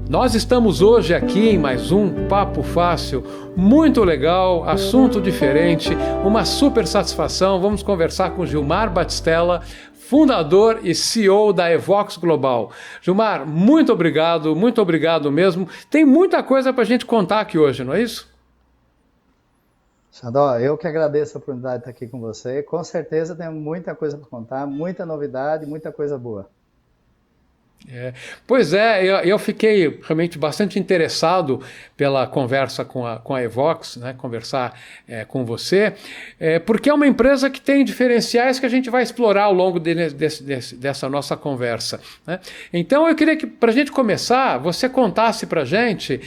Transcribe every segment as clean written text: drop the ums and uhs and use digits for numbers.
Nós estamos hoje aqui em mais um Papo Fácil, muito legal, assunto diferente, uma super satisfação. Vamos conversar com Gilmar Battistella, fundador e CEO da Evox Global. Gilmar, muito obrigado mesmo. Tem muita coisa para a gente contar aqui hoje, não é isso? Xandó, eu que agradeço a oportunidade de estar aqui com você. Com certeza tem muita coisa para contar, muita novidade, muita coisa boa. Pois é, eu fiquei realmente bastante interessado pela conversa com a Evox, né, conversar com você, porque é uma empresa que tem diferenciais que a gente vai explorar ao longo dessa nossa conversa, né? Então eu queria que, para a gente começar, você contasse para a gente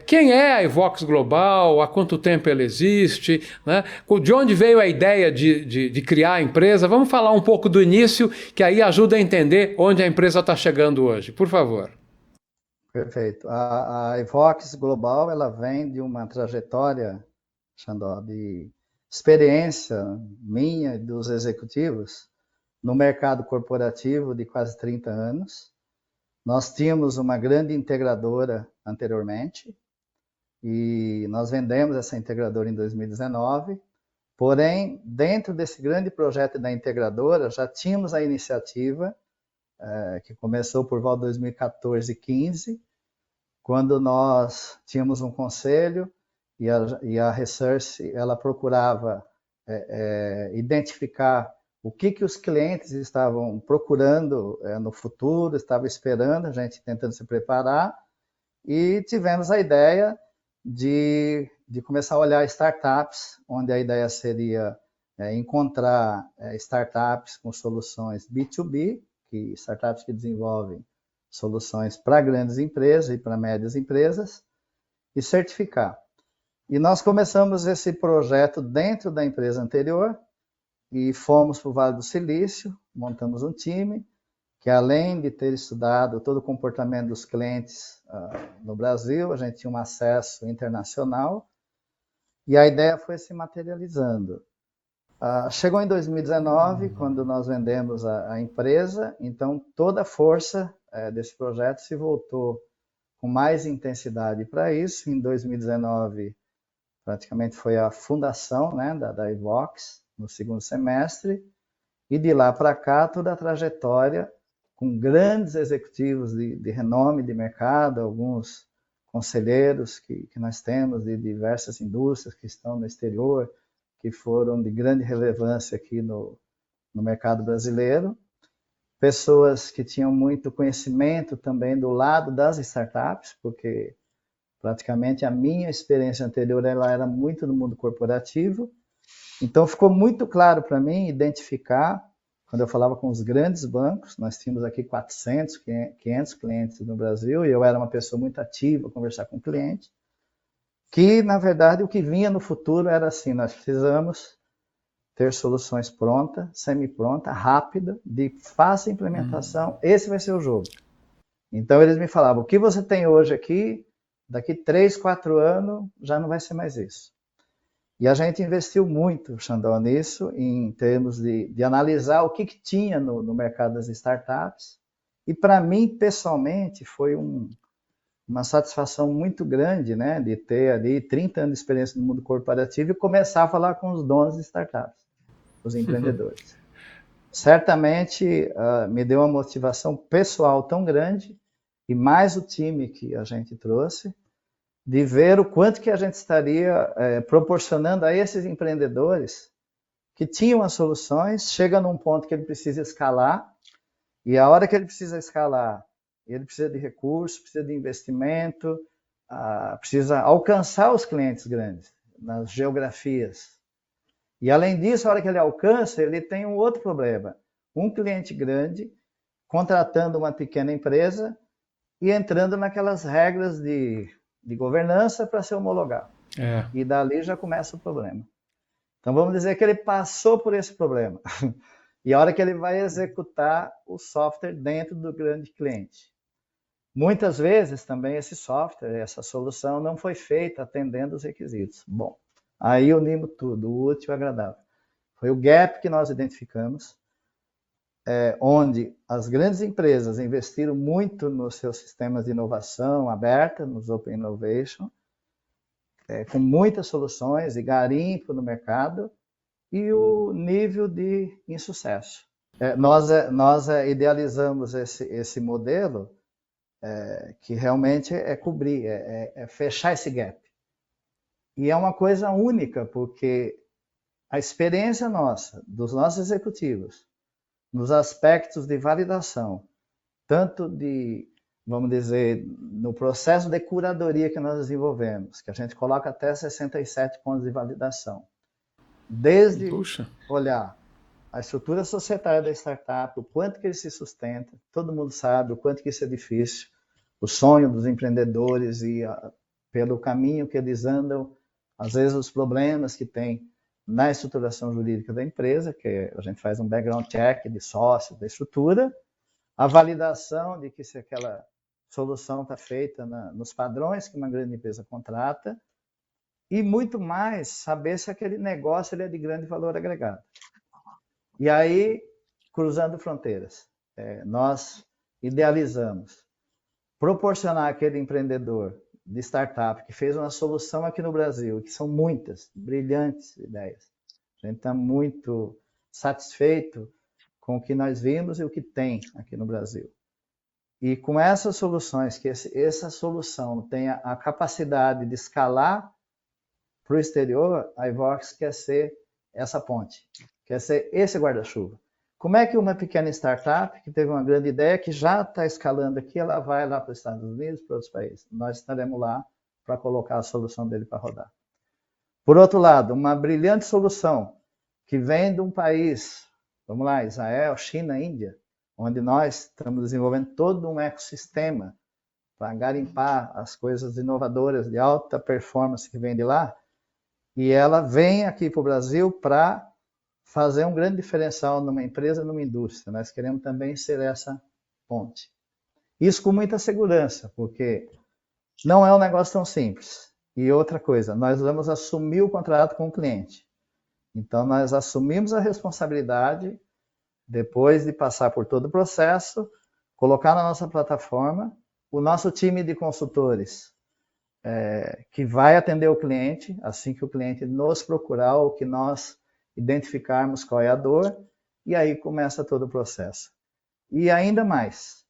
quem é a Evox Global, há quanto tempo ela existe, né, de onde veio a ideia de criar a empresa. Vamos falar um pouco do início, que aí ajuda a entender onde a empresa está chegando hoje, por favor. Perfeito. A Evox Global, ela vem de uma trajetória, Xandó, de experiência minha e dos executivos no mercado corporativo de quase 30 anos. Nós tínhamos uma grande integradora anteriormente e nós vendemos essa integradora em 2019. Porém, dentro desse grande projeto da integradora, já tínhamos a iniciativa que começou por volta de 2014 e 15, quando nós tínhamos um conselho e a Research ela procurava identificar o que os clientes estavam procurando no futuro, estavam esperando, a gente tentando se preparar, e tivemos a ideia de começar a olhar startups, onde a ideia seria encontrar startups com soluções B2B, que startups que desenvolvem soluções para grandes empresas e para médias empresas, e certificar. E nós começamos esse projeto dentro da empresa anterior e fomos para o Vale do Silício, montamos um time que, além de ter estudado todo o comportamento dos clientes no Brasil, a gente tinha um acesso internacional e a ideia foi se materializando. Chegou em 2019, quando nós vendemos a empresa, então toda a força desse projeto se voltou com mais intensidade para isso. Em 2019, praticamente foi a fundação, né, da Evox, no segundo semestre, e de lá para cá toda a trajetória com grandes executivos de renome de mercado, alguns conselheiros que nós temos de diversas indústrias que estão no exterior, que foram de grande relevância aqui no mercado brasileiro, pessoas que tinham muito conhecimento também do lado das startups, porque praticamente a minha experiência anterior ela era muito no mundo corporativo, então ficou muito claro para mim identificar, quando eu falava com os grandes bancos, nós tínhamos aqui 400, 500 clientes no Brasil, e eu era uma pessoa muito ativa, conversar com cliente, que, na verdade, o que vinha no futuro era assim, nós precisamos ter soluções prontas, semi-pronta, rápida, de fácil implementação, esse vai ser o jogo. Então, eles me falavam, o que você tem hoje aqui, daqui 3, 4 anos, já não vai ser mais isso. E a gente investiu muito, Xandão, nisso, em termos de analisar o que tinha no mercado das startups, e para mim, pessoalmente, foi uma satisfação muito grande, né, de ter ali 30 anos de experiência no mundo corporativo e começar a falar com os donos de startups, os empreendedores. Certamente me deu uma motivação pessoal tão grande, e mais o time que a gente trouxe, de ver o quanto que a gente estaria proporcionando a esses empreendedores que tinham as soluções, chega num ponto que ele precisa escalar, e a hora que ele precisa escalar, ele precisa de recursos, precisa de investimento, precisa alcançar os clientes grandes, nas geografias. E além disso, a hora que ele alcança, ele tem um outro problema. Um cliente grande contratando uma pequena empresa e entrando naquelas regras de governança para ser homologado. E dali já começa o problema. Então vamos dizer que ele passou por esse problema. E a hora que ele vai executar o software dentro do grande cliente. Muitas vezes também esse software, essa solução não foi feita atendendo os requisitos. Bom, aí unimos tudo, o útil e o agradável. Foi o gap que nós identificamos. onde as grandes empresas investiram muito nos seus sistemas de inovação aberta, nos Open Innovation, com muitas soluções e garimpo no mercado, e o nível de insucesso. Nós idealizamos esse modelo que realmente é cobrir, é fechar esse gap. E é uma coisa única, porque a experiência nossa, dos nossos executivos, nos aspectos de validação, tanto de, vamos dizer, no processo de curadoria que nós desenvolvemos, que a gente coloca até 67 pontos de validação. Desde olhar a estrutura societária da startup, o quanto que ele se sustenta, todo mundo sabe o quanto que isso é difícil, o sonho dos empreendedores e pelo caminho que eles andam, às vezes os problemas que tem na estruturação jurídica da empresa, que a gente faz um background check de sócios, da estrutura, a validação de que se aquela solução está feita nos padrões que uma grande empresa contrata, e muito mais saber se aquele negócio ele é de grande valor agregado. E aí, cruzando fronteiras, nós idealizamos proporcionar àquele empreendedor de startup que fez uma solução aqui no Brasil, que são muitas, brilhantes ideias. A gente está muito satisfeito com o que nós vimos e o que tem aqui no Brasil. E com essas soluções, que essa solução tenha a capacidade de escalar para o exterior, a Ivox quer ser essa ponte, quer ser esse guarda-chuva. Como é que uma pequena startup que teve uma grande ideia, que já está escalando aqui, ela vai lá para os Estados Unidos, para outros países? Nós estaremos lá para colocar a solução dele para rodar. Por outro lado, uma brilhante solução que vem de um país, vamos lá, Israel, China, Índia, onde nós estamos desenvolvendo todo um ecossistema para garimpar as coisas inovadoras de alta performance que vem de lá, e ela vem aqui para o Brasil para fazer um grande diferencial numa empresa, numa indústria. Nós queremos também ser essa ponte. Isso com muita segurança, porque não é um negócio tão simples. E outra coisa, nós vamos assumir o contrato com o cliente. Então, nós assumimos a responsabilidade, depois de passar por todo o processo, colocar na nossa plataforma o nosso time de consultores, que vai atender o cliente, assim que o cliente nos procurar ou que nós identificarmos qual é a dor, e aí começa todo o processo. E ainda mais,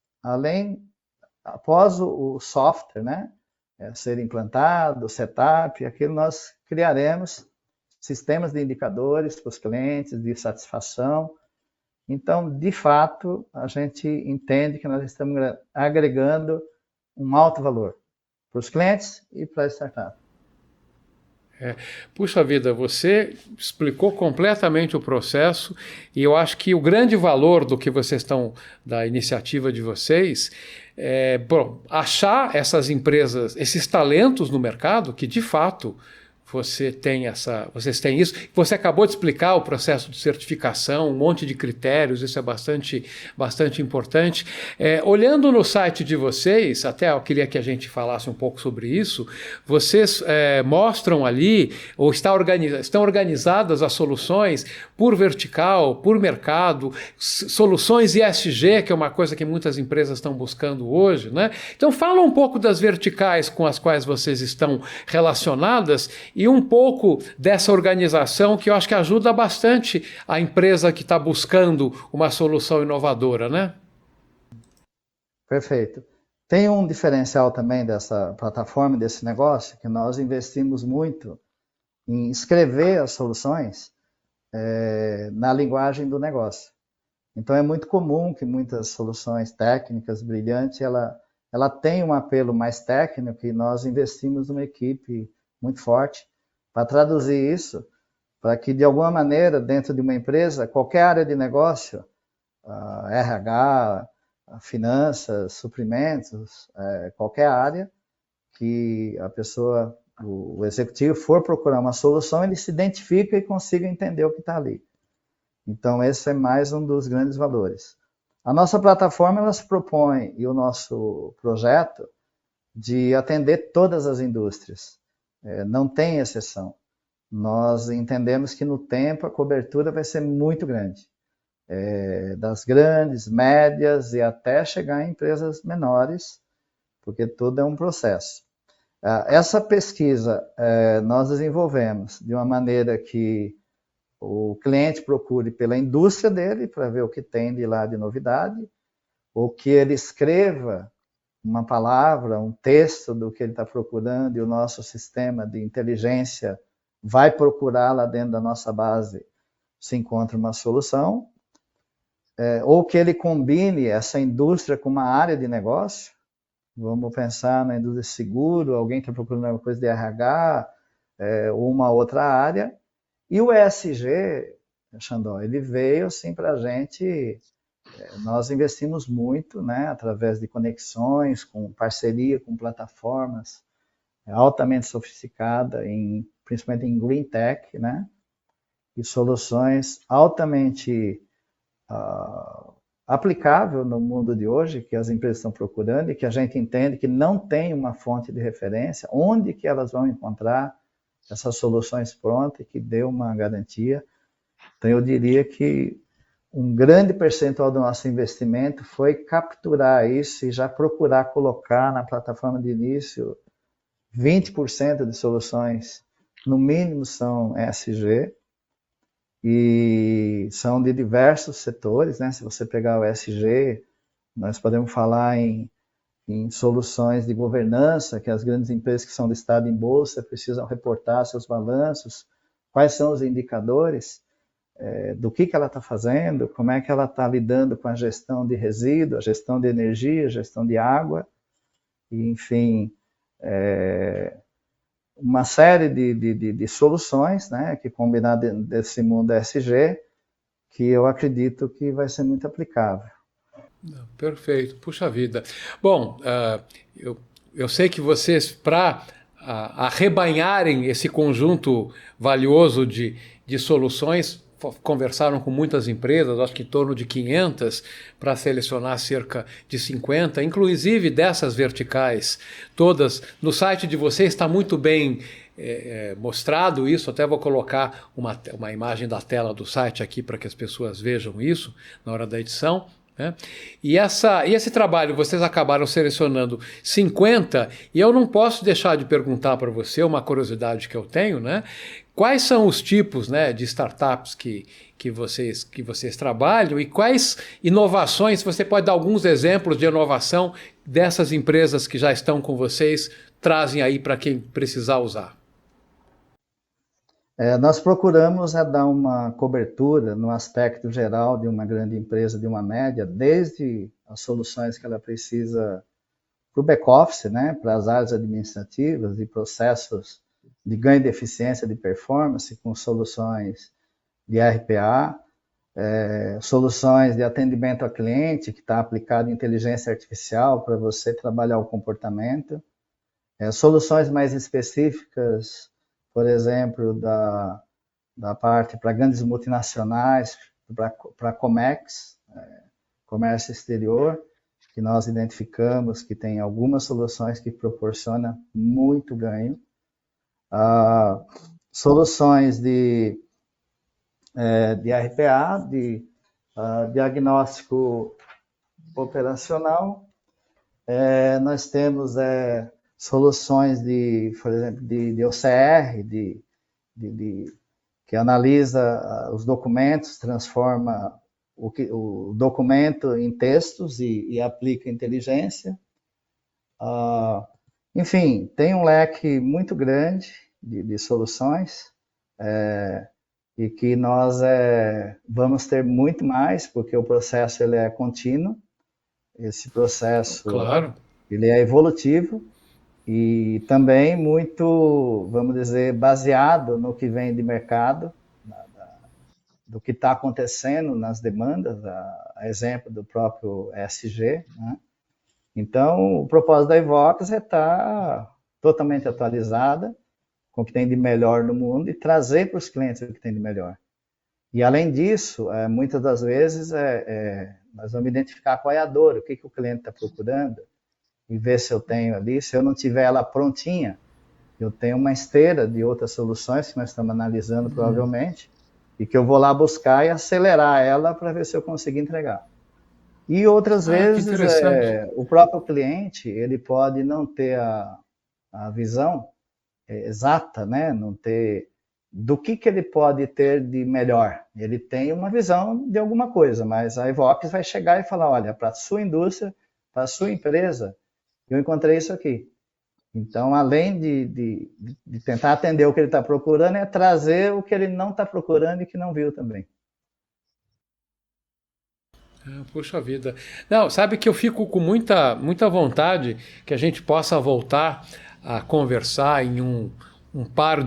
após o software, né, ser implantado, o setup, aquilo nós criaremos sistemas de indicadores para os clientes, de satisfação. Então, de fato, a gente entende que nós estamos agregando um alto valor para os clientes e para a startup. Puxa vida, você explicou completamente o processo e eu acho que o grande valor do que vocês estão, da iniciativa de vocês, achar essas empresas, esses talentos no mercado que de fato vocês têm isso. Você acabou de explicar o processo de certificação, um monte de critérios, isso é bastante importante. Olhando no site de vocês, até eu queria que a gente falasse um pouco sobre isso, vocês mostram ali, ou estão organizadas as soluções por vertical, por mercado, soluções ESG, que é uma coisa que muitas empresas estão buscando hoje, né? Então fala um pouco das verticais com as quais vocês estão relacionadas e um pouco dessa organização que eu acho que ajuda bastante a empresa que está buscando uma solução inovadora, né? Perfeito. Tem um diferencial também dessa plataforma, desse negócio, que nós investimos muito em escrever as soluções na linguagem do negócio. Então é muito comum que muitas soluções técnicas brilhantes, ela tem um apelo mais técnico e nós investimos numa equipe muito forte para traduzir isso, para que de alguma maneira dentro de uma empresa, qualquer área de negócio, RH, finanças, suprimentos, qualquer área que a pessoa, o executivo for procurar uma solução, ele se identifica e consiga entender o que está ali. Então esse é mais um dos grandes valores. A nossa plataforma ela se propõe, e o nosso projeto, de atender todas as indústrias. Não tem exceção. Nós entendemos que no tempo a cobertura vai ser muito grande. das grandes, médias e até chegar em empresas menores, porque tudo é um processo. Essa pesquisa nós desenvolvemos de uma maneira que o cliente procure pela indústria dele para ver o que tem de lá de novidade, ou que ele escreva uma palavra, um texto do que ele está procurando e o nosso sistema de inteligência vai procurar lá dentro da nossa base se encontra uma solução, ou que ele combine essa indústria com uma área de negócio. Vamos pensar na indústria de seguro, alguém está procurando alguma coisa de RH, ou uma outra área. E o ESG, Xandó, ele veio assim para a gente. Nós investimos muito, né, através de conexões, com parceria com plataformas altamente sofisticadas, principalmente em green tech, né, e soluções altamente aplicável no mundo de hoje, que as empresas estão procurando e que a gente entende que não tem uma fonte de referência, onde que elas vão encontrar essas soluções prontas que dê uma garantia. Então, eu diria que um grande percentual do nosso investimento foi capturar isso e já procurar colocar na plataforma de início 20% de soluções, no mínimo, são ESG, e são de diversos setores, né? Se você pegar o ESG, nós podemos falar em soluções de governança, que as grandes empresas que são listadas em bolsa precisam reportar seus balanços, quais são os indicadores, do que ela está fazendo, como é que ela está lidando com a gestão de resíduos, a gestão de energia, a gestão de água, e, enfim, uma série de soluções, né, que combinar desse mundo ESG, que eu acredito que vai ser muito aplicável. Perfeito, puxa vida. Bom, eu sei que vocês, para arrebanharem esse conjunto valioso de soluções, conversaram com muitas empresas, acho que em torno de 500, para selecionar cerca de 50, inclusive dessas verticais todas. No site de vocês está muito bem mostrado isso, até vou colocar uma imagem da tela do site aqui para que as pessoas vejam isso na hora da edição. Né? E esse trabalho, vocês acabaram selecionando 50, e eu não posso deixar de perguntar para você, uma curiosidade que eu tenho, né? Quais são os tipos, né, de startups que vocês trabalham e quais inovações, você pode dar alguns exemplos de inovação dessas empresas que já estão com vocês, trazem aí para quem precisar usar? Nós procuramos dar uma cobertura no aspecto geral de uma grande empresa, de uma média, desde as soluções que ela precisa para o back-office, né, para as áreas administrativas e processos de ganho de eficiência, de performance, com soluções de RPA, soluções de atendimento ao cliente, que está aplicado inteligência artificial para você trabalhar o comportamento, soluções mais específicas, por exemplo, da parte para grandes multinacionais, para Comex, comércio exterior, que nós identificamos que tem algumas soluções que proporcionam muito ganho. Soluções de RPA, de diagnóstico operacional. Nós temos soluções por exemplo, de OCR, que analisa os documentos, transforma o documento em textos e aplica inteligência. Enfim, tem um leque muito grande de soluções, e que nós vamos ter muito mais, porque o processo ele é contínuo, esse processo Claro. Ele é evolutivo e também muito, vamos dizer, baseado no que vem de mercado, do que está acontecendo nas demandas, a exemplo do próprio ESG, né? Então, o propósito da Evox é estar totalmente atualizada com o que tem de melhor no mundo e trazer para os clientes o que tem de melhor. E, além disso, muitas das vezes, nós vamos identificar qual é a dor, o que o cliente está procurando, e ver se eu tenho ali. Se eu não tiver ela prontinha, eu tenho uma esteira de outras soluções que nós estamos analisando provavelmente, e que eu vou lá buscar e acelerar ela para ver se eu consigo entregar. E outras vezes o próprio cliente ele pode não ter a visão exata, né? Não ter do que ele pode ter de melhor. Ele tem uma visão de alguma coisa, mas a Evox vai chegar e falar, olha, para a sua indústria, para a sua empresa, eu encontrei isso aqui. Então, além de tentar atender o que ele está procurando, é trazer o que ele não está procurando e que não viu também. Puxa vida. Não, sabe que eu fico com muita vontade que a gente possa voltar a conversar em um par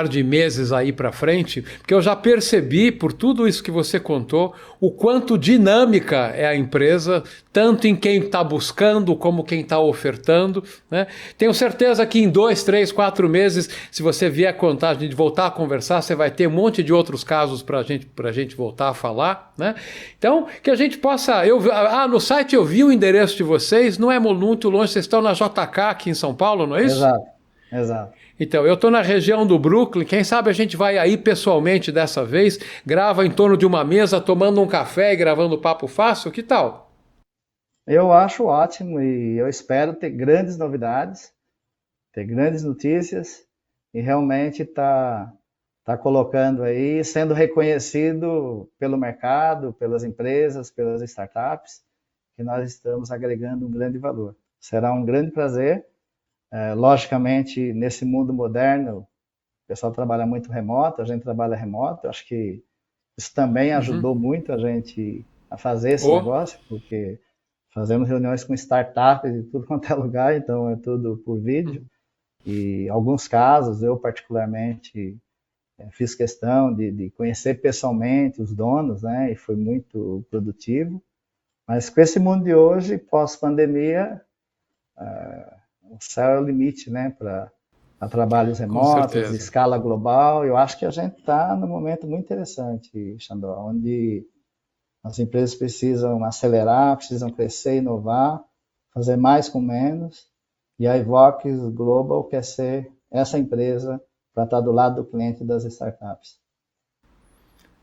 de meses aí para frente, porque eu já percebi, por tudo isso que você contou, o quanto dinâmica é a empresa, tanto em quem está buscando como quem está ofertando, né? Tenho certeza que em 2, 3, 4 meses, se você vier contar, a gente voltar a conversar, você vai ter um monte de outros casos para a gente voltar a falar, né? Então, que a gente possa... no site eu vi o endereço de vocês, não é muito longe, vocês estão na JK aqui em São Paulo, não é isso? Exato. Então, eu estou na região do Brooklyn, quem sabe a gente vai aí pessoalmente dessa vez, grava em torno de uma mesa, tomando um café e gravando Papo Fácil, que tal? Eu acho ótimo e eu espero ter grandes novidades, ter grandes notícias e realmente tá colocando aí, sendo reconhecido pelo mercado, pelas empresas, pelas startups, que nós estamos agregando um grande valor. Será um grande prazer. Logicamente, nesse mundo moderno, o pessoal trabalha muito remoto, a gente trabalha remoto, acho que isso também ajudou muito a gente a fazer esse negócio, porque fazemos reuniões com startups de tudo quanto é lugar, então é tudo por vídeo, e alguns casos, eu particularmente fiz questão de conhecer pessoalmente os donos, né, e foi muito produtivo, mas com esse mundo de hoje, pós-pandemia, o céu é o limite, né, para trabalhos remotos, de escala global. Eu acho que a gente está num momento muito interessante, Xandó, onde as empresas precisam acelerar, precisam crescer, inovar, fazer mais com menos, e a Evox Global quer ser essa empresa para estar do lado do cliente das startups.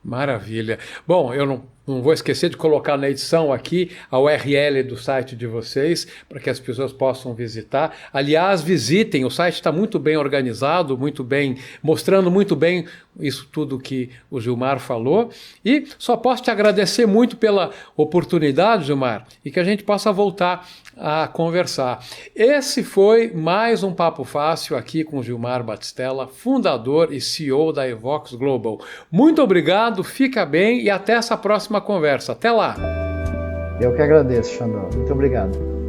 Maravilha. Bom, eu não vou esquecer de colocar na edição aqui a URL do site de vocês, para que as pessoas possam visitar. Aliás, visitem, o site está muito bem organizado, muito bem, mostrando muito bem isso tudo que o Gilmar falou. E só posso te agradecer muito pela oportunidade, Gilmar, e que a gente possa voltar a conversar. Esse foi mais um Papo Fácil aqui com o Gilmar Batistella, fundador e CEO da Evox Global. Muito obrigado, fica bem e até essa próxima conversa. Até lá! Eu que agradeço, Xandó. Muito obrigado.